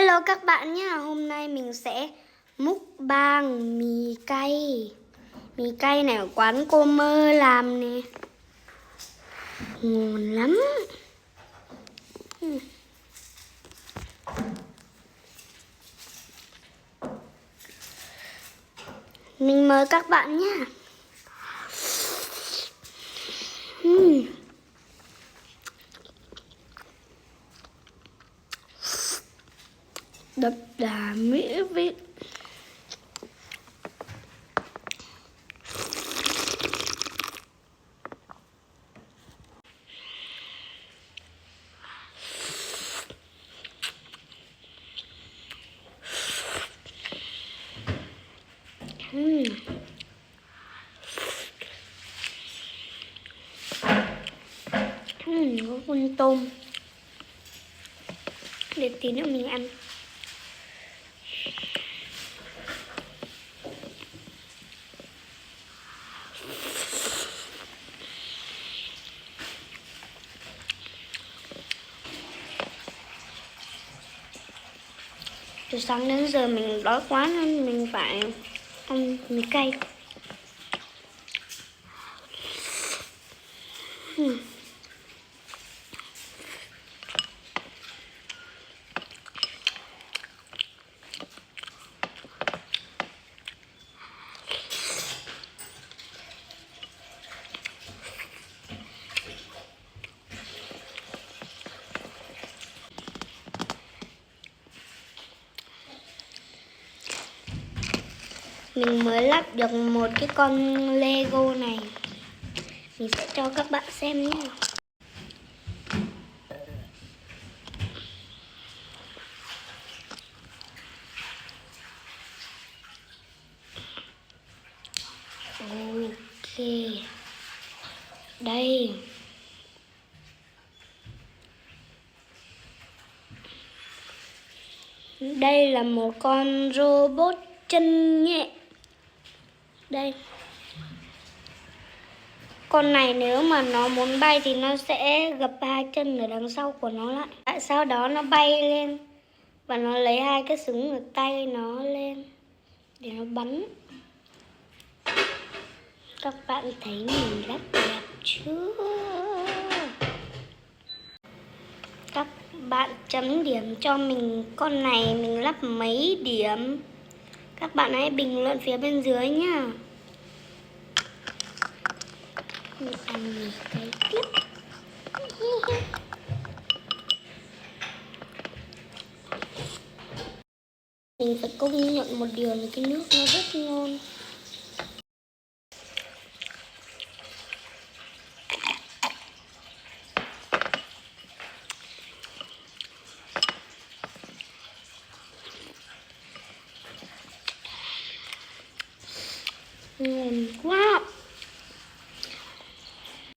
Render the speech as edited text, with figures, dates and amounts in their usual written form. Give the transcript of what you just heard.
Hello các bạn nhé, hôm nay mình sẽ mukbang mì cay. Mì cay này ở quán cô Mơ làm nè. Ngon lắm. Mình mời các bạn nhé. Đậm đà mỹ vị. Có con tôm. Để tí nữa mình ăn. Từ sáng đến giờ mình đói quá nên mình phải ăn mì cay. Mình mới lắp được một cái con Lego này. Mình sẽ cho các bạn xem nhé. Ok. Đây. Đây là một con robot chân nhẹ. Đây. Con này nếu mà nó muốn bay thì nó sẽ gập hai chân ở đằng sau của nó lại. Tại sau đó nó bay lên và nó lấy hai cái súng ở tay nó lên để nó bắn. Các bạn thấy mình rất đẹp chưa? Các bạn chấm điểm cho mình con này mình lắp mấy điểm. Các bạn hãy bình luận phía bên dưới nhá. Mình ăn mì cay tiếp. Mình phải công nhận một điều là cái nước nó rất ngon. Ngon quá.